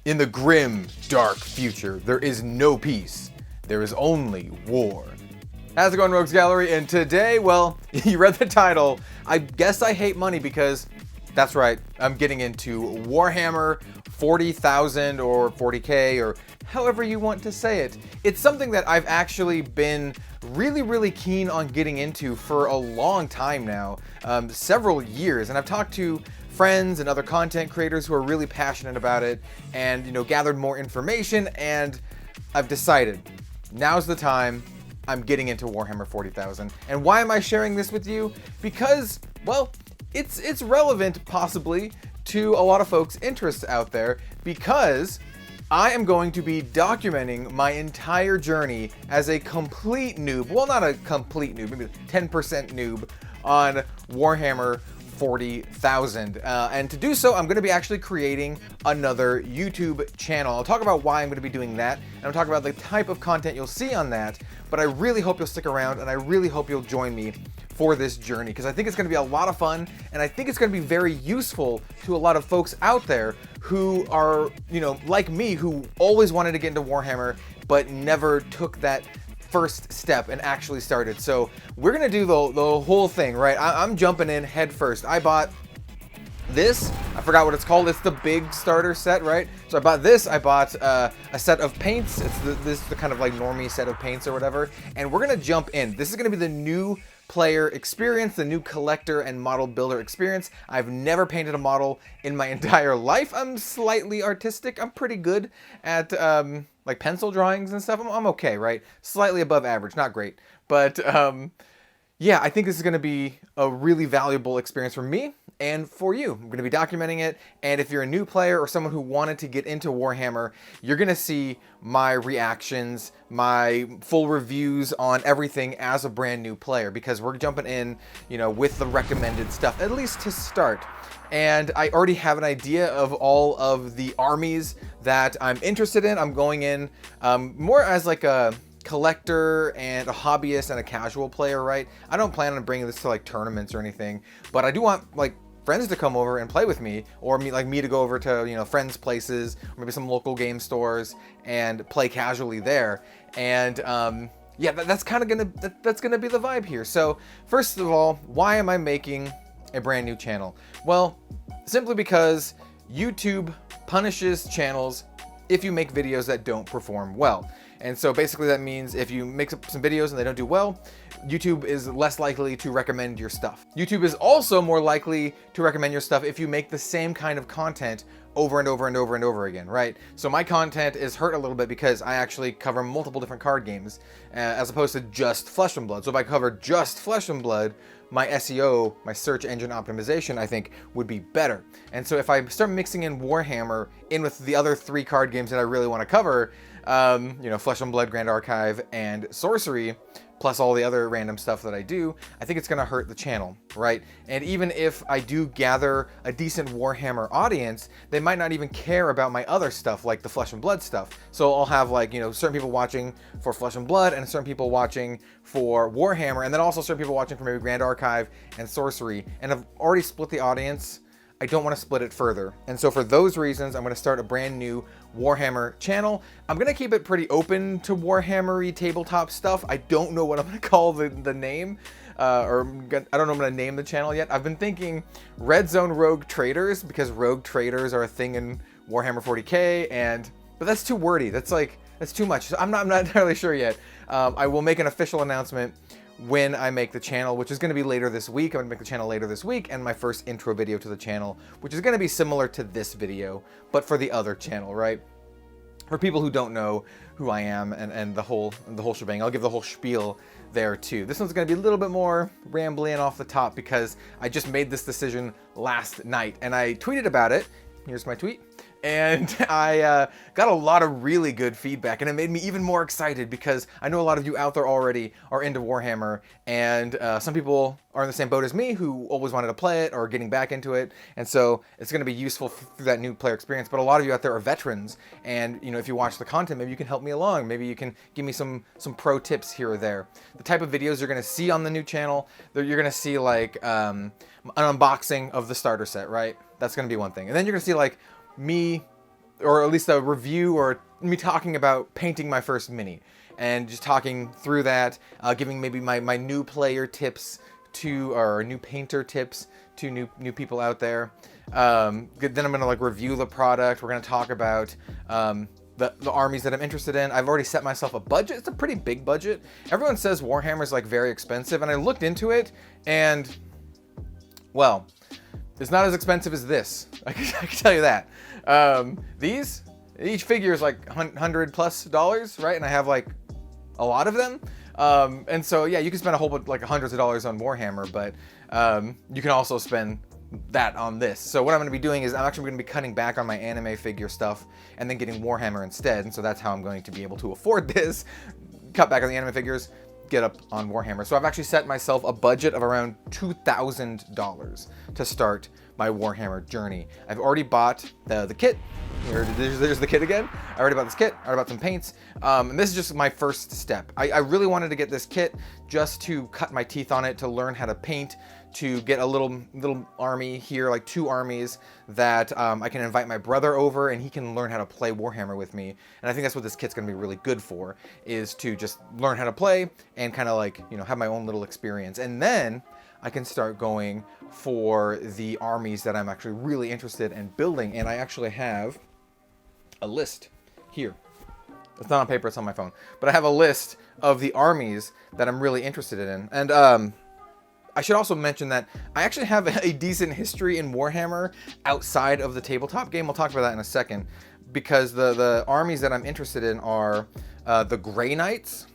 In the grim, dark future, there is no peace. There is only war. How's it going, Rogues Gallery? And today, well, you read the title. I guess I hate money because, that's right, I'm getting into Warhammer 40,000 or 40K or however you want to say it. It's something that I've actually been really keen on getting into for a long time now, several years, and I've talked to friends and other content creators who are really passionate about it and, gathered more information, and I've decided now's the time. I'm getting into Warhammer 40,000. And why am I sharing this with you? Because, well, it's relevant possibly to a lot of folks' interests out there, because I am going to be documenting my entire journey as a complete noob. Well, not a complete noob, maybe 10% noob on Warhammer 40,000. And to do so, I'm going to be actually creating another YouTube channel. I'll talk about why I'm going to be doing that, and I'll talk about the type of content you'll see on that, but I really hope you'll stick around, and I really hope you'll join me for this journey, because I think it's going to be a lot of fun, and I think it's going to be very useful to a lot of folks out there who are, like me, who always wanted to get into Warhammer, but never took that first step and actually started. So we're gonna do the whole thing, right? I'm jumping in head first. I bought this, I forgot what it's called. It's the big starter set, right? So I bought this. I bought a set of paints. This is the kind of like normie set of paints or whatever, and we're gonna jump in. This is gonna be the new player experience, the new collector and model builder experience. I've never painted a model in my entire life. I'm slightly artistic. I'm pretty good at like pencil drawings and stuff. I'm okay, right? Slightly above average, not great. But yeah, I think this is going to be a really valuable experience for me and for you. I'm going to be documenting it, and if you're a new player or someone who wanted to get into Warhammer, you're going to see my reactions, my full reviews on everything as a brand new player, because we're jumping in, with the recommended stuff, at least to start. And I already have an idea of all of the armies that I'm interested in. I'm going in more as like a collector and a hobbyist and a casual player, right? I don't plan on bringing this to like tournaments or anything, but I do want like friends to come over and play with me, or me to go over to friends' places, or maybe some local game stores and play casually there. And yeah, that's kind of gonna be the vibe here. So first of all, why am I making a brand new channel? Well, simply because YouTube punishes channels if you make videos that don't perform well. And so basically that means if you make some videos and they don't do well, YouTube is less likely to recommend your stuff. YouTube is also more likely to recommend your stuff if you make the same kind of content over and over and over and over again, right? So my content is hurt a little bit because I actually cover multiple different card games as opposed to just Flesh and Blood. So if I cover just Flesh and Blood, my SEO, my search engine optimization, I think would be better. And so if I start mixing in Warhammer in with the other 3 card games that I really want to cover, Flesh and Blood, Grand Archive, and Sorcery, plus all the other random stuff that I do, I think it's going to hurt the channel, right? And even if I do gather a decent Warhammer audience, they might not even care about my other stuff, like the Flesh and Blood stuff. So I'll have like, certain people watching for Flesh and Blood and certain people watching for Warhammer, and then also certain people watching for maybe Grand Archive and Sorcery. And I've already split the audience. I don't want to split it further. And so for those reasons, I'm going to start a brand new Warhammer channel. I'm going to keep it pretty open to Warhammer-y tabletop stuff. I don't know what I'm going to call the name, or I don't know what I'm going to name the channel yet. I've been thinking Red Zone Rogue Traders, because rogue traders are a thing in Warhammer 40K, but that's too wordy. That's too much. So I'm not entirely sure yet. I will make an official announcement when I make the channel, which is going to be later this week. I'm going to make the channel later this week, and my first intro video to the channel, which is going to be similar to this video, but for the other channel, right? For people who don't know who I am and the whole shebang, I'll give the whole spiel there too. This one's going to be a little bit more rambly and off the top because I just made this decision last night, and I tweeted about it. Here's my tweet. And I got a lot of really good feedback, and it made me even more excited because I know a lot of you out there already are into Warhammer, and some people are in the same boat as me who always wanted to play it or getting back into it, and so it's going to be useful through that new player experience. But a lot of you out there are veterans, and if you watch the content, maybe you can help me along. Maybe you can give me some pro tips here or there. The type of videos you're going to see on the new channel, you're going to see like an unboxing of the starter set, right? That's going to be one thing, and then you're going to see like me or at least a review or me talking about painting my first mini and just talking through that, giving maybe my new player tips to, or new painter tips to new people out there. Then I'm gonna like review the product. We're gonna talk about the armies that I'm interested in. I've already set myself a budget. It's a pretty big budget. Everyone says Warhammer is like very expensive, and I looked into it, and well, it's not as expensive as this. I can tell you that. Each figure is like $100+ right? And I have like a lot of them. And so yeah, you can spend a whole bunch, like hundreds of dollars on Warhammer, but you can also spend that on this. So what I'm going to be doing is I'm actually going to be cutting back on my anime figure stuff and then getting Warhammer instead. And so that's how I'm going to be able to afford this. Cut back on the anime figures, get up on Warhammer. So I've actually set myself a budget of around $2,000 to start my Warhammer journey. I've already bought the kit. There's the kit again. I already bought this kit. I already bought some paints. And this is just my first step. I really wanted to get this kit just to cut my teeth on it, to learn how to paint, to get a little army here, like 2 armies that I can invite my brother over and he can learn how to play Warhammer with me. And I think that's what this kit's gonna be really good for, is to just learn how to play and kind of like, you know, have my own little experience. And then I can start going for the armies that I'm actually really interested in building. And I actually have a list here. It's not on paper, it's on my phone. But I have a list of the armies that I'm really interested in. And I should also mention that I actually have a decent history in Warhammer outside of the tabletop game. We'll talk about that in a second, because the armies that I'm interested in are the Grey Knights,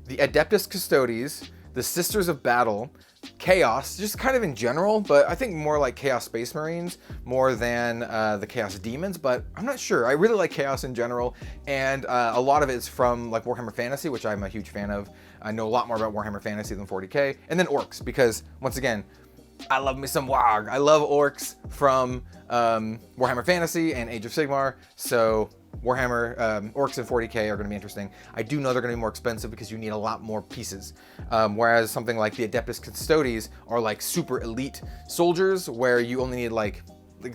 the Adeptus Custodes, the Sisters of Battle, Chaos, just kind of in general, but I think more like Chaos Space Marines more than the Chaos Demons, but I'm not sure. I really like Chaos in general, and a lot of it is from like Warhammer Fantasy, which I'm a huge fan of. I know a lot more about Warhammer Fantasy than 40k, and then Orcs, because once again, I love me some Warg. I love Orcs from Warhammer Fantasy and Age of Sigmar, so Warhammer Orcs and 40k are going to be interesting. I do know they're going to be more expensive because you need a lot more pieces, whereas something like the Adeptus Custodes are like super elite soldiers where you only need like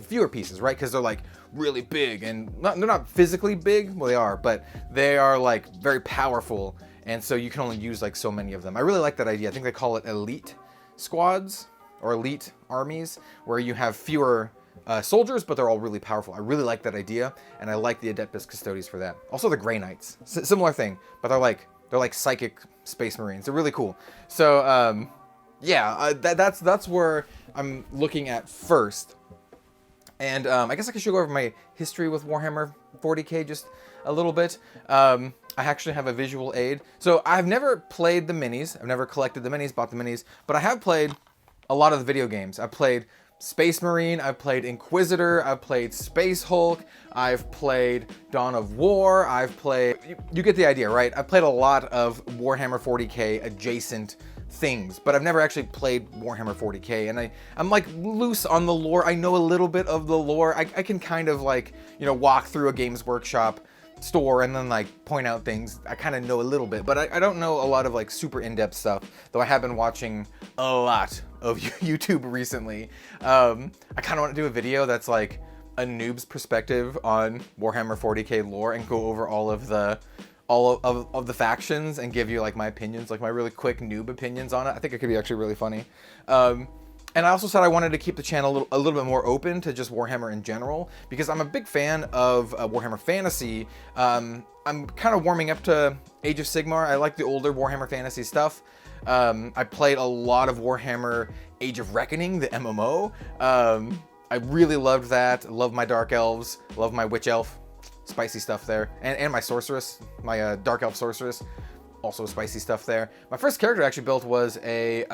fewer pieces, right? Because they're like really big, and they're not physically big. Well, they are, but they are like very powerful, and so you can only use like so many of them. I really like that idea. I think they call it elite squads or elite armies, where you have fewer soldiers, but they're all really powerful. I really like that idea, and I like the Adeptus Custodes for that. Also the Grey Knights, similar thing, but they're like psychic space marines. They're really cool. So yeah, that's where I'm looking at first. And I guess I should go over my history with Warhammer 40k just a little bit. I actually have a visual aid. So I've never played the minis. I've never collected the minis, bought the minis, but I have played a lot of the video games. I've played Space Marine, I've played Inquisitor, I've played Space Hulk, I've played Dawn of War, I've played... You get the idea, right? I've played a lot of Warhammer 40k adjacent things, but I've never actually played Warhammer 40k, and I'm like loose on the lore. I know a little bit of the lore. I can kind of like, you know, walk through a Games Workshop store and then like point out things. I kind of know a little bit, but I don't know a lot of like super in-depth stuff, though I have been watching a lot of YouTube recently. I kind of want to do a video that's like a noob's perspective on Warhammer 40k lore and go over all of the factions and give you like my opinions, like my really quick noob opinions on it. I think it could be actually really funny. And I also said I wanted to keep the channel a little bit more open to just Warhammer in general, because I'm a big fan of Warhammer Fantasy. I'm kind of warming up to Age of Sigmar. I like the older Warhammer Fantasy stuff. I played a lot of Warhammer Age of Reckoning, the MMO. I really loved that. Love my Dark Elves. Love my Witch Elf. Spicy stuff there. And my Sorceress, my Dark Elf Sorceress. Also spicy stuff there. My first character I actually built was a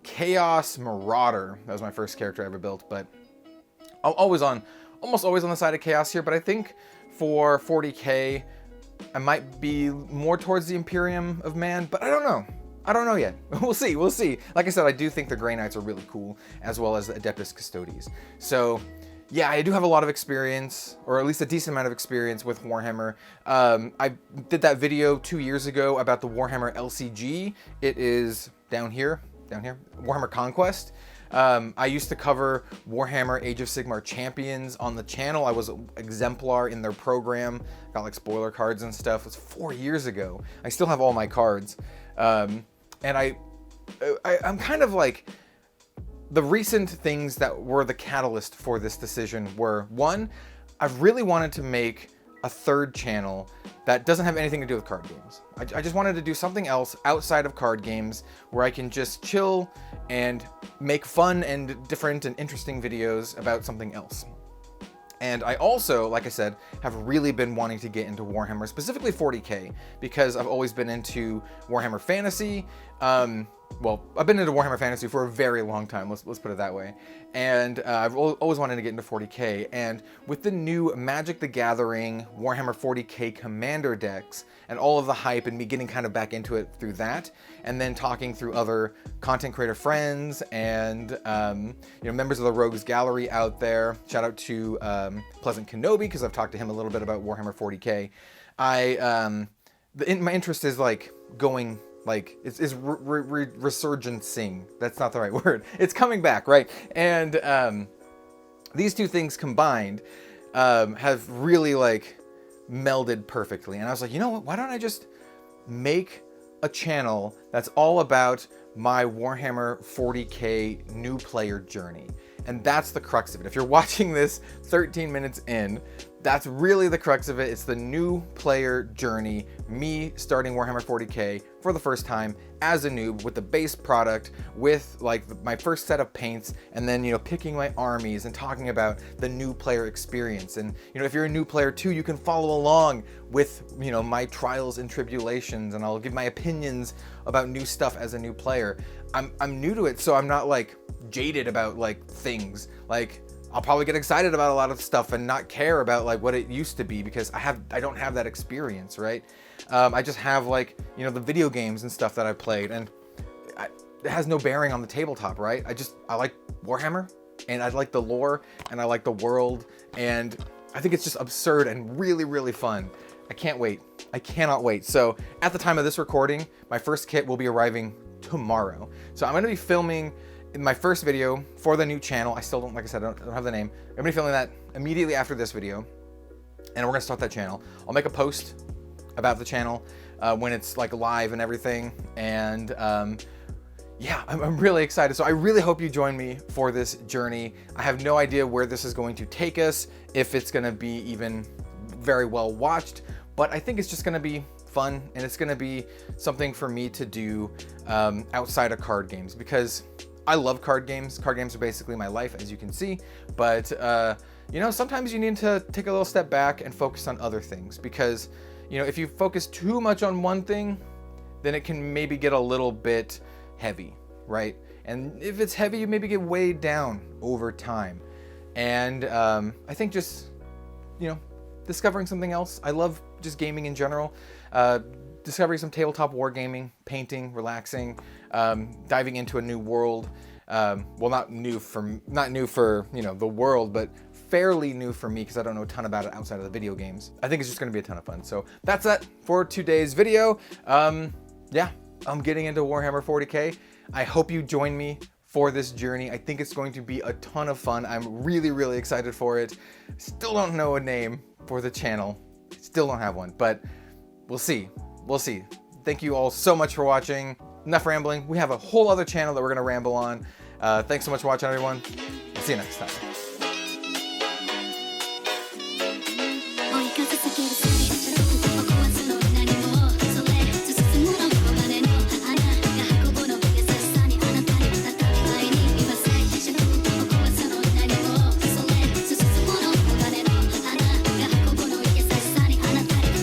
Chaos Marauder. That was my first character I ever built, but I'm almost always on the side of Chaos here, but I think for 40k, I might be more towards the Imperium of Man, but I don't know. I don't know yet. We'll see. Like I said, I do think the Grey Knights are really cool, as well as the Adeptus Custodes. So yeah, I do have a lot of experience, or at least a decent amount of experience with Warhammer. I did that video 2 years ago about the Warhammer LCG. It is down here, Warhammer Conquest. I used to cover Warhammer Age of Sigmar Champions on the channel. I was exemplar in their program. Got like spoiler cards and stuff. It was 4 years ago. I still have all my cards. And I'm kind of like, the recent things that were the catalyst for this decision were, one, I've really wanted to make a third channel that doesn't have anything to do with card games. I just wanted to do something else outside of card games where I can just chill and make fun and different and interesting videos about something else. And I also, like I said, have really been wanting to get into Warhammer, specifically 40k, because I've always been into Warhammer Fantasy. Well, I've been into Warhammer Fantasy for a very long time, let's put it that way. And I've always wanted to get into 40k. And with the new Magic the Gathering Warhammer 40k Commander decks, and all of the hype and me getting kind of back into it through that, and then talking through other content creator friends and members of the Rogues Gallery out there. Shout out to Pleasant Kenobi, because I've talked to him a little bit about Warhammer 40k. My interest is like going, like, it's resurgencing. That's not the right word. It's coming back, right? And these two things combined have really like melded perfectly. And I was like, you know what? Why don't I just make a channel that's all about my Warhammer 40k new player journey? And that's the crux of it. If you're watching this 13 minutes in, that's really the crux of it. It's the new player journey, me starting Warhammer 40k for the first time as a noob with the base product, with like my first set of paints, and then, picking my armies and talking about the new player experience. And, if you're a new player too, you can follow along with, my trials and tribulations, and I'll give my opinions about new stuff as a new player. I'm new to it, so I'm not like jaded about like things. Like, I'll probably get excited about a lot of stuff and not care about like what it used to be, because I don't have that experience, right? I just have like, the video games and stuff that I've played, and it has no bearing on the tabletop, right? I like Warhammer, and I like the lore, and I like the world, and I think it's just absurd and really, really fun. I can't wait. I cannot wait. So at the time of this recording, my first kit will be arriving tomorrow. So I'm going to be filming in my first video for the new channel. I still don't, like I said, I don't have the name. I'm gonna be filming that immediately after this video, and we're gonna start that channel. I'll make a post about the channel when it's like live and everything. And yeah, I'm really excited. So I really hope you join me for this journey. I have no idea where this is going to take us, if it's gonna be even very well watched, but I think it's just gonna be fun, and it's gonna be something for me to do outside of card games, because I love card games. Card games are basically my life, as you can see. But, sometimes you need to take a little step back and focus on other things, because, if you focus too much on one thing, then it can maybe get a little bit heavy, right? And if it's heavy, you maybe get weighed down over time. And I think just, discovering something else. I love just gaming in general. Discovering some tabletop wargaming, painting, relaxing, diving into a new world. Well, not new for the world, but fairly new for me, because I don't know a ton about it outside of the video games. I think it's just going to be a ton of fun. So that's that for today's video. Yeah, I'm getting into Warhammer 40k. I hope you join me for this journey. I think it's going to be a ton of fun. I'm really, really excited for it. Still don't know a name for the channel. Still don't have one, but we'll see. We'll see. Thank you all so much for watching. Enough rambling. We have a whole other channel that we're going to ramble on. Thanks so much for watching, everyone. I'll see you next time.